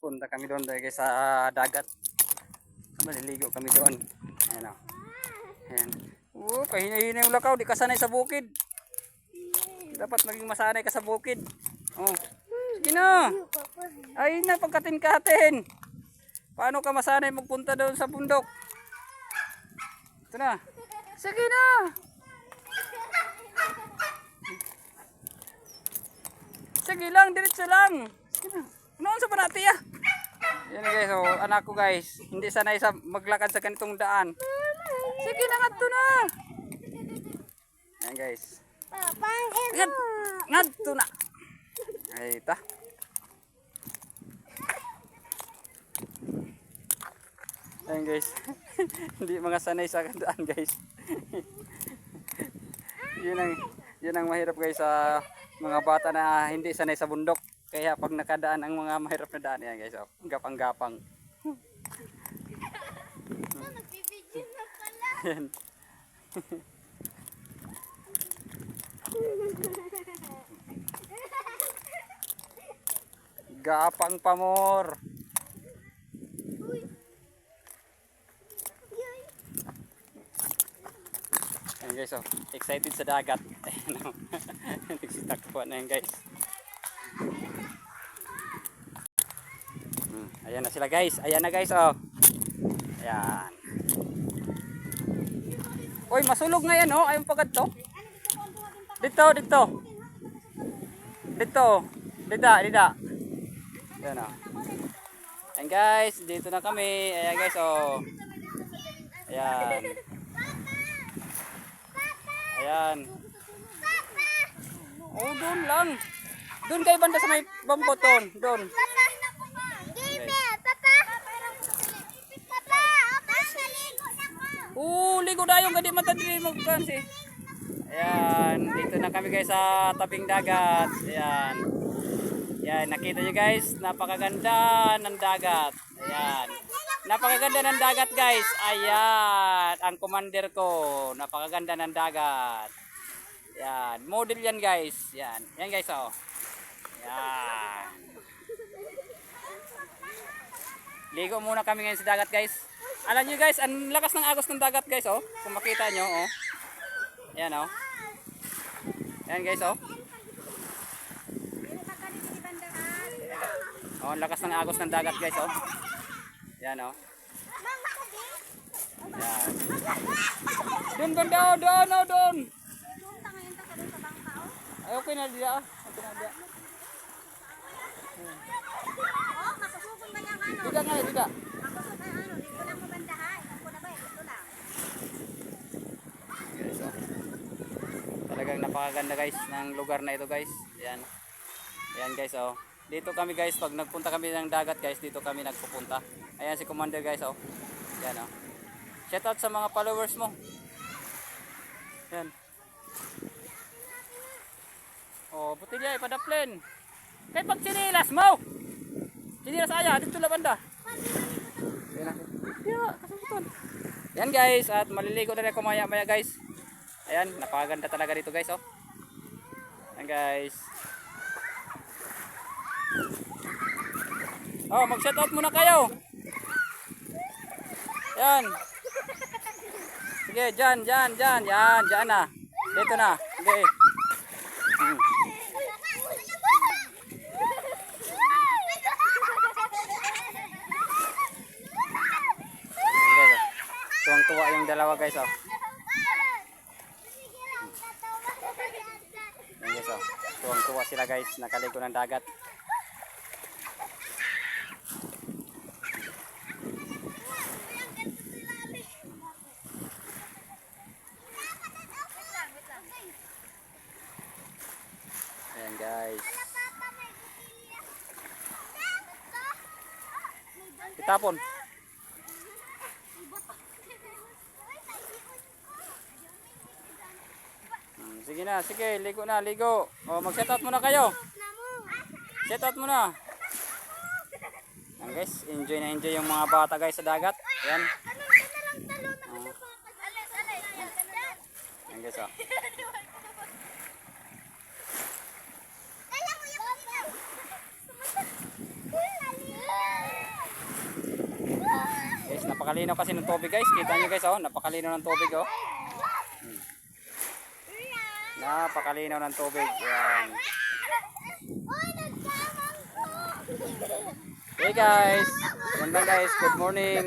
Punta kami doon guys sa dagat. Maliligo kami doon. Ayan o. Ayan. Kahina-hina yung lakaw. Di ka sanay sa bukid. Dapat maging masanay ka sa bukid. Oh. Sige na. Ay na, pagkatin-katin. Paano ka masanay magpunta doon sa bundok? Ito na. Sige na. Sige lang, diretso lang. Sige na. Noon sa panati ah. Yan guys, so anak ko guys, hindi sanay sa maglakad sa ganitong daan. Sige na nga ito na. Yan guys. Ngadto na. Ay ta. Yan guys. Hindi mga sanay sa daan guys. yun ang mahirap guys sa mga bata na hindi sanay sa bundok. Kaya pag nakadaan ang mga mahirap na daan yan guys, oh, gapang-gapang. Yan. Gapang pamor. Ayan guys, oh, excited sa dagat. Nagsitakbo na yan guys. Ayan na sila guys. Ayan na guys, oh. Ayan. Uy, masulog nga yan, oh. Ayun pagad to. Dito. Dito. Ayan, oh. Ayan guys, dito na kami. Ayan guys, oh. Ayan. Ayan. Oh, doon lang. Doon kayo banda sa may bambuton. Doon. Ligo na yung gadi matadili mo kasi. Ayan, dito na kami guys sa tabing dagat. Ayan. Ayan, nakita nyo guys, napakaganda ng dagat. Ayan. Napakaganda ng dagat guys. Ayan, ang commander ko. Napakaganda ng dagat. Ayan, model yan guys. Ayan, yan guys oh. Ayan. Ligo muna kami ngayon sa dagat guys. Alam nyo guys, ang lakas ng agos ng dagat guys oh. Kung makita nyo oh. Ayan oh. Ayan guys oh. Oh, ang lakas ng agos ng dagat guys oh. Ayan oh. Ayan. Doon. Ay okay na dia ah. Okay na dia. Tidak. Talagang napakaganda guys ng lugar na ito guys. Ayan. Ayan guys oh. Dito kami guys pag nagpunta kami ng dagat guys, dito kami nagpupunta. Ayan si Commander guys oh. Ayan oh. Shout out sa mga followers mo. Ayan. Oh, butilya ipadaplen. Kay pag sinilas mo. Sinilas aya dito la banda. Ayan. Yan guys, at maliligo na rin ako maya guys. Ayan, napakaganda talaga dito guys oh. Ayan guys. Oh, mag-shoutout muna kayo. Ayan. Sige, dyan. Yan, dyan na. Dito na. Sige. Tuwang-tuwa yung dalawa guys oh. Yan guys oh. Tuwang-tuwa sila guys, nakaligo ng dagat. Ayan guys. Itapon. Sige na, sige, ligo na, ligo. O, mag-shoutout muna kayo. Shoutout muna. Ayan guys, enjoy na enjoy yung mga bata guys sa dagat. Ayan. Ayan guys, o. Napakalinaw kasi ng tubig guys. Kita nyo guys oh, napakalinaw ng tubig oh. Napakalinaw ng tubig. Yan. Hey guys, good morning.